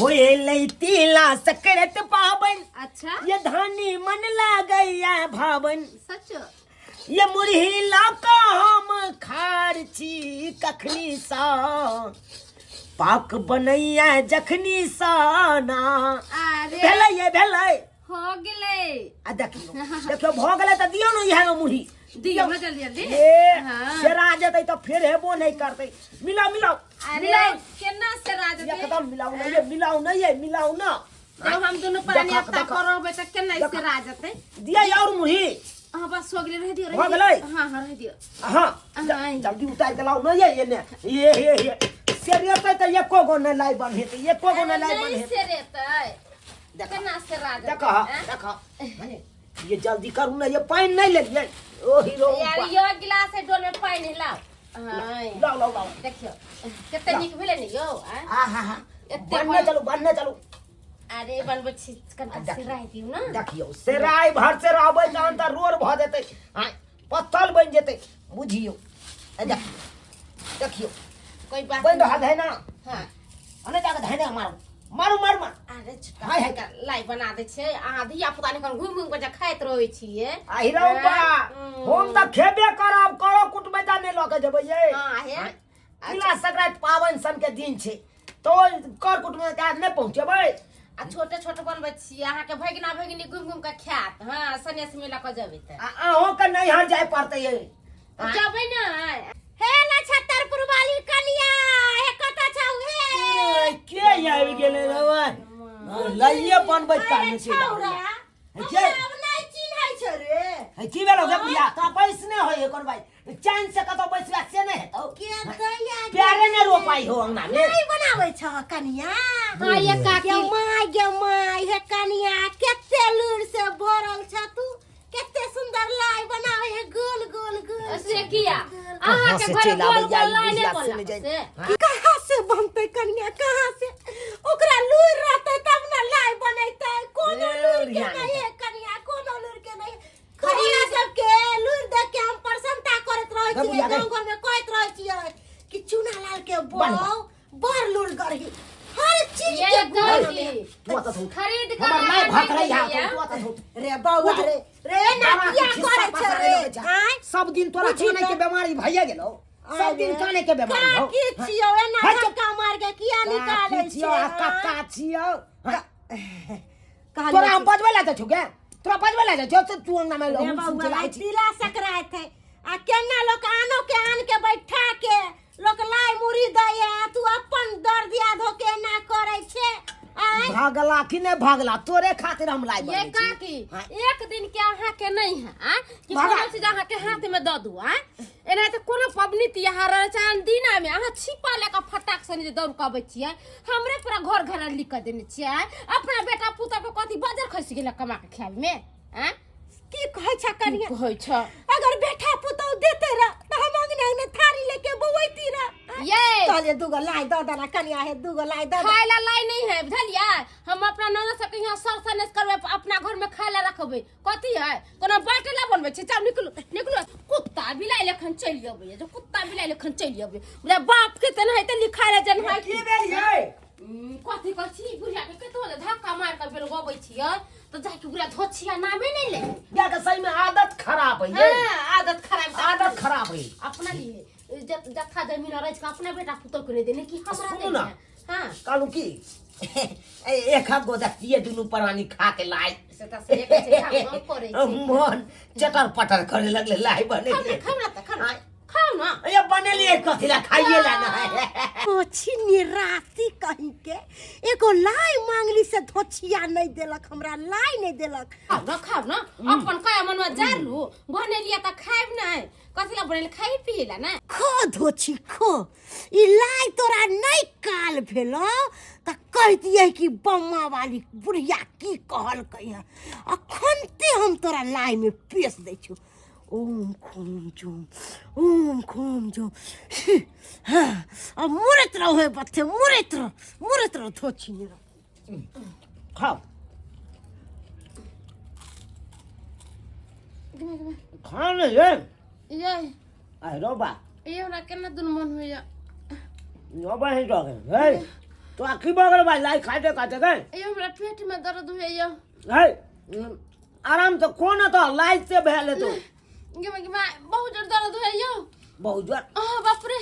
होए लैतीला सकरत पावन। अच्छा ये धानी मन लागैया भावन। सच ये मुरही लाका हम खार छी कखनी सा पाक बनैया जखनी साना। अरे भेलै हो गेलै। आ देखियो भ गेलै त दियौ न इहे मुरही दियौ न जल्दी जल्दी। सेरा जेतै त फेर हेबो नहीं करतै। मिलाओ अरे केना से राज दे एकदम मिलाओ न जब हम दोनों पानी अपना करबे त केना से राज दे दिया और मुरही। हां बस हो गेलै रह दियो हो गेलै। हां रह दियो। हां जल्दी उतार के लाओ न ये ने ये सेरेतै त एको गो न लाई बन हेतै एको गो न लाई बन हेतै सेरेतै केना से राज देखा ये जल्दी करू न ये पानी नहीं ले लिए ओ हीरो यार यो गिलास है डोल में पानी लाओ। हां लाओ देखियो केते निक भेले न यो। हां बनने चलो। अरे बनबे छी कनका सिराय दिउ न। देखियो सेराय भर से रहबै तहन त रोर भ जेतै। हां पत्तल बन जेतै बुझियो। देखियो कोई बात बन रहा है ना। हां अने जाके धैने मारू। अरे हाय हाय लाई बना दे छे अहाँ धिया पुता ने घुम के खाइत रहै छिए। आहिरौ बा हम त खेबे करब करो कुटबै त नै ल के जेबै ये। हां हे तिला संक्रांति पावन सन के दिन छे तो कर कुटबै त नै पहुंचबै। आ छोटे छोटे बनबै छिए अहाँ के भगिना भगिनी घुम के खात। हां सनेस में ल के जेबै त अहो के नहीं हर जाय पड़तै ये। जेबै न हे ना छतरपुर वाली कलिया हे कता छौ हे के आबि गेलै रवा लइए बनबै काने से के अब नहीं चिन्है छ रे। है की भेलो गे बिया त बैसने होय कोन भाई चैन से कतो बैसबा से नै हेतौ के दैया प्यारे ने रोपाई हो अंगना में नहीं बनावे छ कनिया। हां ये काकी गे माय हे कनिया केते लूर से भरल छ तू केते सुंदर लाई बनावे है गोल से किया अहाँ के घर गोल लाई ने बोला कहां से बनते कनिया कहां से ओकरा लूर रहते तब ना लाई बनैते। कोनो लूर के नहीं है कनिया कोनो लूर के नहीं। खड़िया सब के लूर देख के हम प्रसन्नता करत रहै छियै गांव घर में कहत रहै छियै कि चूना लाल के बौ बर लूर गरही हर चीज के गाली तू त खरीद के हमर माय भखरै तू त रे बौआ रे ना किया करे छ रे हां सब दिन तोरा काने के बीमारी भइए गेलो। सब दिन काने के बीमारी हो की छियो एना धक्का मार के किया निकालै छियो कक्का छियो। तोरा बजबै ला छ गे तोरा बजबै ला छ तू अंगना में लो बौआ तिला सकरात है आ केना लोग आनो के आन के बैठा के लोग लाई मुरी दया तू अपन दर्दिया धोके ना करे छे। भागला कि ने भागला तोरे खातिर हम लाई ये काकी एक दिन के अहाँ के नहीं है कि कोनो चीज अहाँ के हाथ में द दू एना त कोनो पबनी त्योहार चान दिन में अहाँ छिपा लेके फटाक से जे दौड़ के आबै छिए हमरे पूरा घर लिख के देने छिए अपना बेटा पुता के कथि बाजार खसि गेल कमा के खाबे में। की कहै छ कनिया कहै छ अगर बेटा पुतौ देते र त हम अंगने थारी लेके बवैती र ये चले दुगो लाई द दना कनिया है दुगो लाई द खाइला लाई नहीं है बुझलिए हम अपना नौना से कहिया सरसनेस करबे अपना घर में खाइला रखबे कथि है कोनो बाटेला बनबे छै चल निकलो कुत्ता बिलाई लेखन चल जबे जो कुत्ता बिलाई लेखन चल जबे बुझा बाप के तन है त लिखाइला जन है की भेल ये कथि कथि बुझा के कतो धक्का मार के बेल गबै छिए तो जाके बुला धोछिया नामे नहीं ले या के सही में आदत खराब है ये। आदत खराब है अपना लिए जत्था जमीन रह के अपना बेटा पुतौ के देने की हमरा सुन ना हां कालू की एक हाथ गोदा किए दुनु प्राणी खा के लाई से त से एक से हम करे छी मन चटर पटर करे लगले लाई बने खाओ ना ये बनेलिए कथिला खाइए ला ना ओछी निराती कहीं के एगो लाई मांगली से धोछिया नहीं देलक हमरा लाई नहीं देलक। खाओ ना अपन काया मनवा जारलू बनेलिए त खाइब नहीं कथिला बनेल खाइ पिएला ना खो धोछी खो ई लाई तोरा नहीं काल भेलो त कह दिए कि बम्मा वाली बुढ़िया की कहल कहिया अखनते हम तोरा लाई में पेश दै छु ओम खोम जो हाँ अब मुरत रहो है बच्चे मुरत रहो धोछी नहीं रहो खाओ खाने ये ये रो बा ये ना केना दुन मन होया यो बा है डगे हे तो आखी बगल भाई लाई खाते खाते गए ये हमरा पेट में दर्द हुए यो है आराम से कोन तो लाइट से भेले तो गिमा गिमा बहुत जोर दर्द हुए यो बहुत जोर बाप रे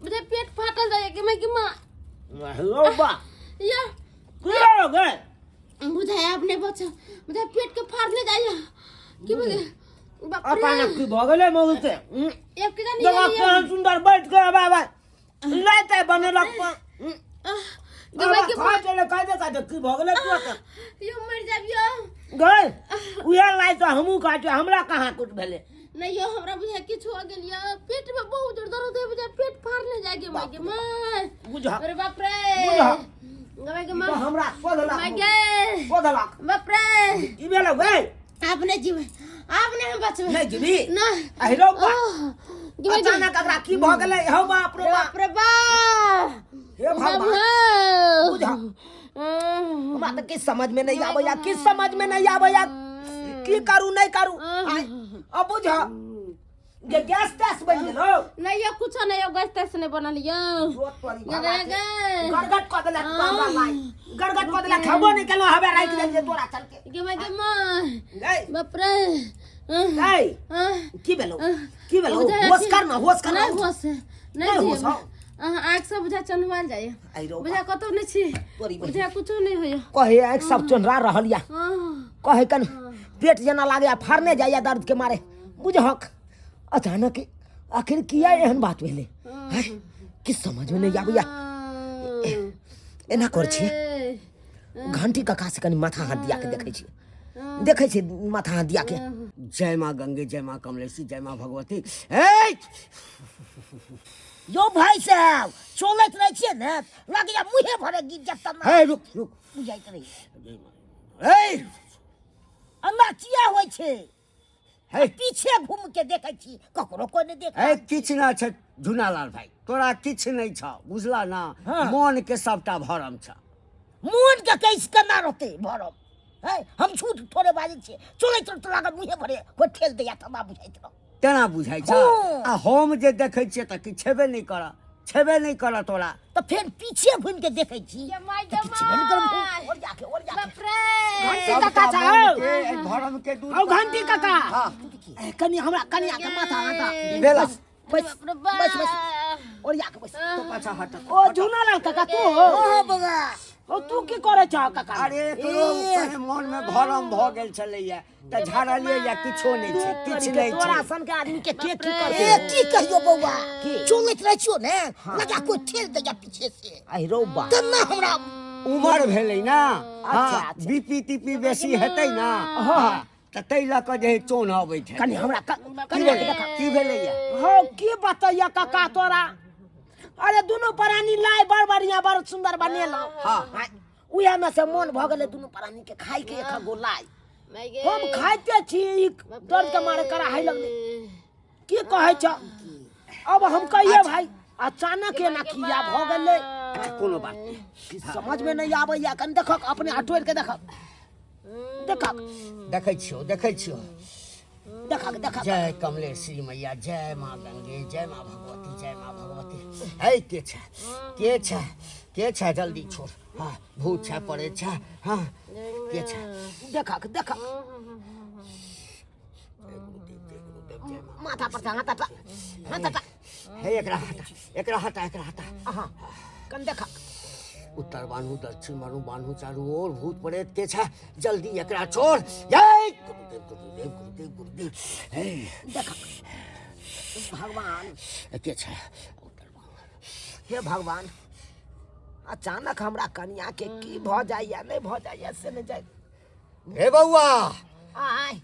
मुझे पेट फाटल जाए गिमा गिमा हेलो बा यो क्या हो गए मुझे अपने बच्चा मुझे पेट के फाड़ने जाइए कि मुझे बाप रे अचानक की भगले मौत से एक किधर जगह नहीं कौन सुंदर बैठ के बाबा लाते बने लग गिमा गिमा खा चले काटे काटे की भगले तू यो मर जाबियो गए उहे लाई तो हमू काटे हमरा कहां कुछ भेले नहीं यो हमरा बुझे किछ हो गेल यो पेट में बहुत जोर दर्द है मुझे पेट फाड़ने जाए गिमा गिमा बुझा अरे बाप रे बुझा गिमा गिमा हमरा कोदला मागे कोदला बाप रे ई बेला गए आपने जीव आपने हम बचबे नहीं जीवी ना अहिरो बा गिमा अचानक एकरा की भ गेले हो बाप रे बाप रे बा हे भगवान बुझा हमरा तो किस समझ में नहीं आवे या किस समझ में नहीं आवे या की करू नहीं करू अब बुझा ये गैस तैस बन गेलो नहीं यो कुछ नहीं यो गैस तैस नहीं बनल यो गड़गड़ क देला तोरा लाई गड़गड़ क देला खबो नहीं केलो हबे राख दे तोरा चल के गिमा गिमा गई बाप रे गई की बेलो होश कर ना नहीं होश नहीं होश आँख से बुझा चनवाल जाए बुझा कतो नहीं छी बुझा कुछो नहीं होय कहे आँख सब चनरा रहल या कहे कन पेट जना लागे फाड़ने जाया दर्द के मारे बुझहक अचानक आखिर किया एहन बात भेले किस समझ में नहीं आबैया एना कर छी घंटी काका से कनी माथा हाथ दिया के देखे छी माथा हाथ दिया के जय मां गंगे जय मां कमलेशी जय मां भगवती यो भाई साहब चलत रह छिए ने लागिया मुहे भरे गिर जत ना हे रुक बुझाइत रही ए अन्ना चिया होय छे है पीछे घूम के देखे छी ककरो कोई नहीं देख ए किछ ना छ झुनालाल भाई तोरा किछ नहीं छ बुझला ना मन के सबटा भरम छ मन के कैसे करना रहते भरम है हम झूठ थोड़े बाजे छे चले तो लागत मुहे भरे कोई ठेल देया तबा बुझाइत रह तेना बुझाइ छ आ हम जे देखे छिए त कि छेबे नहीं करा तोरा तो फिर पीछे घूम के देखे छी और जाके बाप रे घंटी काका छ ए भरम के दूध औ घंटी काका कनी हमरा कनिया के माथा हाथा बेला बस और जाके बस तो पाछा हट ओ झुनालाल काका तू ओ बगा ओ तू की करे छ काका अरे तोरो कहे मन में भरम भ गेल छलैया त झाड़लिए या किछो नहीं छै किछ नहीं छै तोरा सन के आदमी के करते ए की कहियो बौआ चलत रह छियो ने लगा कोई ठेल दे जा पीछे से आई रो बा तना हमरा उमर भेलै ना अच्छा बीपी टीपी बेसी हेतै ना त तै ल क जे चोन आबै छै कनी हमरा की भेलैया हो की बतैया काका तोरा अरे दोनों प्राणी लाई बड़ बढ़िया बड़ सुंदर बनेलो हां उया में से मन भ गेले दोनों प्राणी के खाइ के एक गो लाई हम खाइते छी दर्द के मारे करा हाय लगले की कहै छ अब हम कहिए भाई अचानक ना किया भ गेले कोनो बात नहीं समझ में नहीं आबै या कन देखक अपने हटोर के देखक देखै छियो देखक जय कमलेश्वरी मैया जय मां गंगे जय मां भगवती है के छ जल्दी छोड़ हां भूत छ पड़े छ हां के छ देखक माथा पर हाथ हे एकरा हटा हां कन देखक उत्तर बानू दक्षिण बानू चारू ओर भूत प्रेत के छ जल्दी एकरा छोड़ जय गुरुदेव हे देखक भगवान के छ हे भगवान अचानक हमरा कन्या के की भ जाइया नहीं भ जाइया से नहीं जाय हे बौआ आय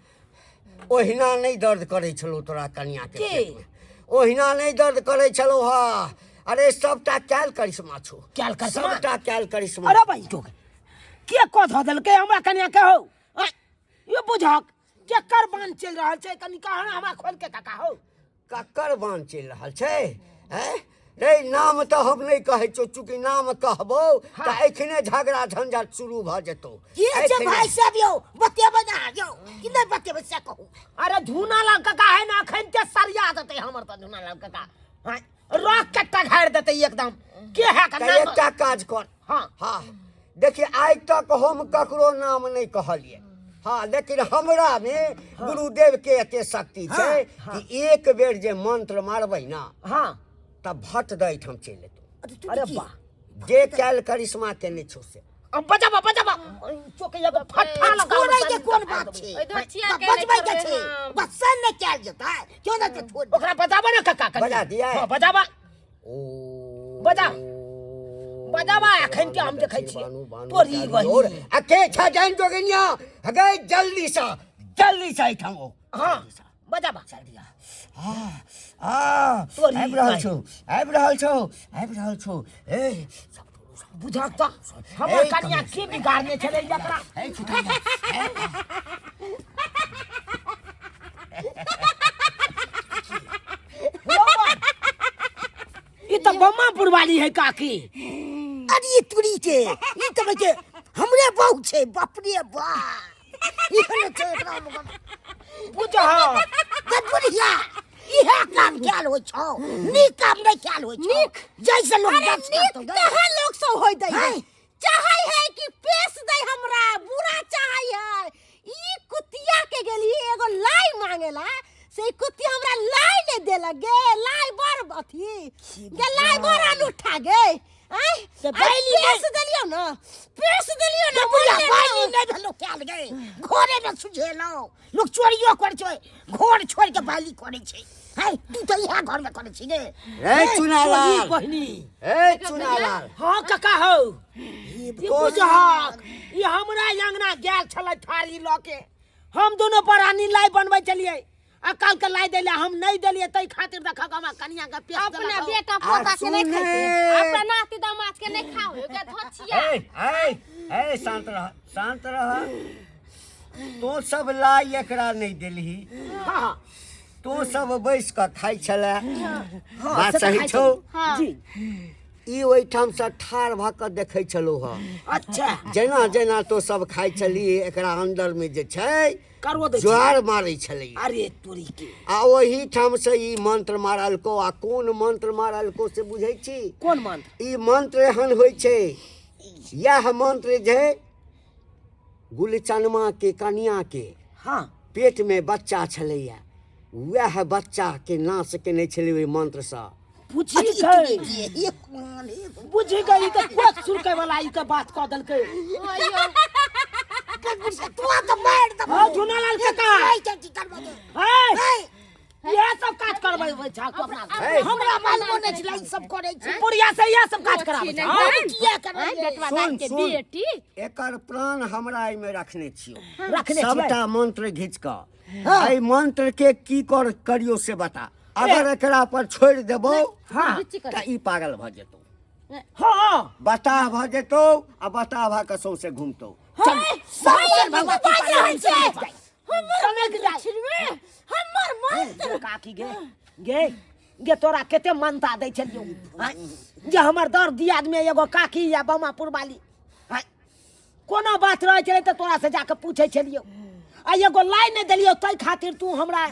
ओहिना नहीं दर्द करे छलो तोरा कन्या के पेट में ओहिना नहीं दर्द करे छलो हा अरे सबटा कैल करिश्मा छो सबटा कैल करिश्मा अरे भाई तो के को ध देल के हमरा कन्या के हो ये बुझक के कर बांध चल रहल छै कनी कहां हमरा खोल के काका हो कक्कर बांध चल रहल छै हैं रे नाम तो हम नहीं कहे छो चूंकि नाम कहबो त एखने झगड़ा झंझट शुरू भ जेतो ये जे भाई साहब यो बतेबे ना यो कि नहीं बतेबे से कहू अरे झुनालाल काका है ना खन के सरिया देते हमर त झुनालाल काका हां रख के टघाड़ देते एकदम के है का नाम एकटा काज कर हाँ हाँ देखिए आज तक हम ककरो नाम नहीं कहलिए हाँ लेकिन हमरा में गुरुदेव के एते शक्ति छै कि एक बेर जे मंत्र मारबै ना हाँ तब भट दैठ हम चलि एतौ अरे वाह जे कैल करिश्मा केने छौ से अब बजाबा चोके एगो फट्टा लगा छोड़ै के कोन बात छै ओइ दोछिया के बजबै के छै बस न कैल जेतै क्यों न के छोड़ ओकरा बजाबा ना काका बजा दिया हाँ बजाबा ओ बजा बजाबा एखन के हम देखै छी तोरी बहिन अके छ जान जोगनिया हगे जल्दी से एठाम ओ हाँ बजाबा जल्दी आ तोरी आबि रहल छौ ए बुझाक त हमर कन्या के बिगाड़ने छलै एकरा ई त बम्मापुर वाली है काकी अरे तुरी के ई त के हमरे बहु छै बाप रे बाप ई हने छै एकरा मगन बुझा गदुरिया इहे काम कैल होइ छौ नीक काम नहीं कैल होइ छौ नीक जैसे लोग दस करतो कहां लोग सब होय दै है चाहै है कि पेश दै हमरा बुरा चाहै है ई कुतिया के गेली एगो लाई मांगेला से ई कुतिया हमरा लाई नहीं देला गे लाई बर अथी गे लाई बर अनूठा गे आई से बैली पेश देलियो ना बुढ़िया बैली नहीं भेलो कैल गे घोड़े में सुझेलो लोग चोरियो कर छै घोड़ छोड़ के बैली करे छै है तू तो यहाँ घर में करे छी गे ए चुनालाल बहिनी ए चुनालाल हाँ काका हो ई बुझाक ई हमरा अंगना गेल छलै थाली ल के हम दोनों परानी लाई बनबै चलिए अकाल के लाई देले हम नहीं देलिए तै खातिर देखा हमरा कन्या के पेश अपना बेटा पोता के नहीं खाए अपना नाती दामाद के नहीं खाओ के धोछिया ए शांत रह तो सब लाई एकरा नहीं देलही हाँ तो सब बैस के खाइ छले बात सही छौ जी ई ओइठाम से ठाड़ भ के देखै छलो ह अच्छा जेना तो सब खाइ छली एकरा अंदर में जे छै करवो दे ज्वार मारै छलै अरे तोरी के आ ओही ठाम से ई मंत्र मारलको आ कोन मंत्र मारलको से बुझै छी कोन मंत्र ई मंत्र एहन होइ छै यह मंत्र जे गुलचनमा के कन्या के हाँ पेट में बच्चा छलैया वह बच्चा के नाश केने छलै ओहि मंत्र से बुझी गई बुझी गई तो कोस सुरके वाला ई के बात क दलके तू तो मार दे हां झुनालाल काका है ये सब काज करबै छा को अपना हमरा मालूम नहीं छलै ई सब करे छै बुढ़िया से ये सब काज कराबै छै हां किया करे बेटवा दान के बेटी एकर प्राण हमरा एहि में रखने छियो रखने छियै सबटा मंत्र घिच के एहि मंत्र के की करियो से बता अगर एकरा पर छोड़ देबो हाँ त ई पागल भ जेतौ हाँ बता भ जेतौ आ बता भा के सौसे घुमतौ सब भगवती रहै छै हमर मंत्र काकी गे तोरा केते मानता दै छलियो जे हमर दर दियाद में एगो काकी या बमापुर वाली कोनो बात रहे छले त तोरा से जाके पूछै छलियो आ एगो लाई नहीं देलियो तै खातिर तू हमरा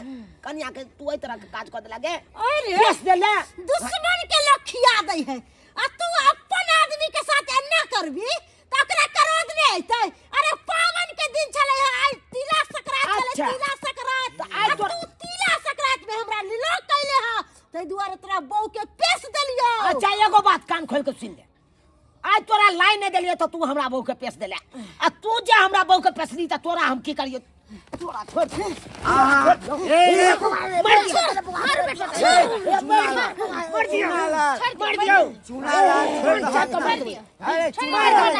कन्या के तू एई तरह के काज क देला गे अरे केस देले दुश्मन के लखिया दै है आ तू अपन आदमी के साथ एना करबी त ओकरा क्रोध नहीं हेतै अरे पावन के दिन चले है आज तिला संक्रांत चले अच्छा। तिला संक्रांत आज तू तिला संक्रांत में हमरा लीलो कैले ह तै दुआरे तोरा बहू के पेश देलियो अच्छा एगो बात कान खोल के सुन ले आज तोरा लाई नहीं देलियो तो तू हमरा बहू के पेश देले आ तू जे हमरा बहू के पेशली त तोरा हम की करियो तोरा छोड़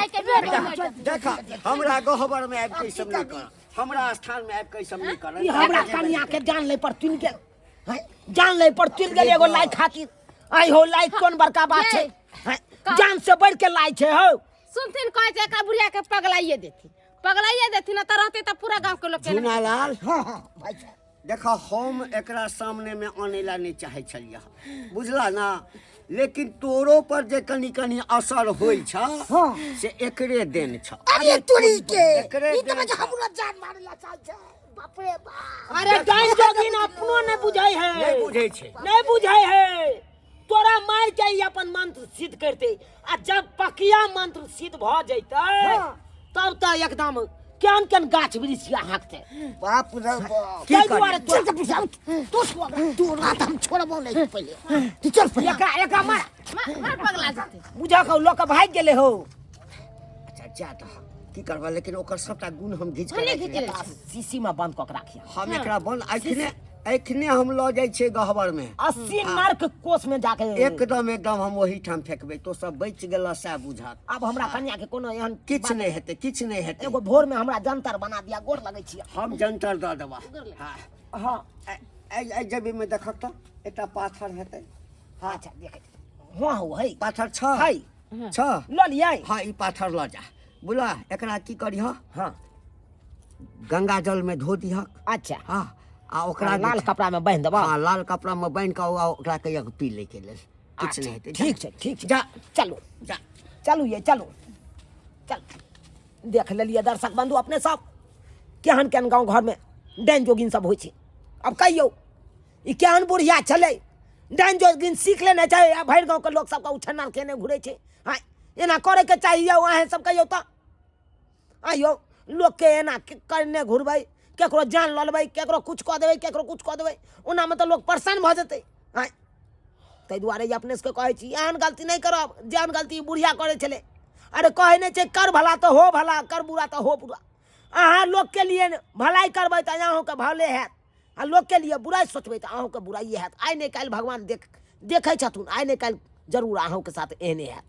देखा हमरा गहबर में आबि के सब नहीं कर हमरा स्थान में आबि के सब नहीं कर हमरा कन्या के जान ले पर तुल गेल जान ले पर तुल गेल एगो लाई खातिर आई हो लाई कोन बड़का बात छै जान से बढ़ के लाई छै हो सुनथिन कहे छै का बुढ़िया के पगलाइए देथिन ना त रहते त पूरा गांव के लोग के झुनालाल हां हां भाई देखा हम एकरा सामने में आने ला नहीं चाहे छलिए बुझला ना लेकिन तोरो पर जे कनी असर होई छ से एकरे देन छ अरे तुरी के एकरे ई त देन छ। हमरा जान मारला चाल छै बाप रे बाप अरे डाइन जोगिन अपनो नहीं बुझाई है नहीं बुझे छे नहीं बुझाई है तोरा माय के ही अपन मंत्र सिद्ध करते आ जब पकिया मंत्र सिद्ध भ जैते तब तो एकदम केन केन गाछ वृक्ष के हाँकते बाप रे बाप ताहि दुआरे चल चल पिछा तू रात हम छोड़बो नहीं पहले तू चल पहले एकरा मार मार पगला जेतै बुझा के लोक भाग गेले हो अच्छा जा तो की करबा लेकिन ओकर सबटा गुण हम घीच के घीच के राखि शीशी में बंद कऽ के राखिया हम एकरा बन एखने हम ल जाइ छियै गहबर में 80 मार्क कोस में जाके एकदम हम वही ठाम फेकबै तो सब बच गेला सै बुझात अब हमरा कन्या के कोनो एहन किछ नहीं हेतै एगो भोर में हमरा जंतर बना दिया गोर लगै छियै हम जंतर दऽ देबा हां हाँ ए जबी में देखक त एकटा पाथर हेतै हाँ अच्छा देखे हुआ हो है पाथर छ है छ ल लियै हाँ ई पाथर ल जा बुला एकरा की करिह हाँ गंगा जल में धो दिह अच्छा हाँ आ ओकरा लाल कपड़ा में बांध देबा हाँ लाल कपड़ा में बांध के ओकरा कहिया पी ले के लेल किछ नहीं हेतै ठीक छै जा चलू जा चलू ये चलू चल देख लेलिए दर्शक बंधु अपने सब केहन केहन गांव घर में डाइन जोगिन सब होइ छै अब कहियो ई केहन बुढ़िया छलै डाइन जोगिन सीख लेना चाही आ भरि गांव के लोग सबके उछन्ना केने घुरै छै हां एना करे के चाहिए अहाँ सब कहियो त आइयो लोग के एना करने घुरबै केकरो जान ल लेबै केकरो कुछ कऽ देबै ओना में तो लोग परेशान भ जेतै हां ताहि दुआरे जे अपने सबके कहै छी एहन गलती नहीं करब जेहन गलती बुढ़िया करे छलै अरे कहै नहीं छै कर भला तो हो भला कर बुरा तो हो बुरा अहाँ लोग के लिए भलाई करबै तऽ अहूँ के भले हैत आ लोग के लिए बुराई सोचबै तऽ अहूँ के बुराई हैत आइ नहीं काल्हि भगवान देखै छथुन आइ नहीं काल्हि जरूर अहूँ के साथ एहने हैत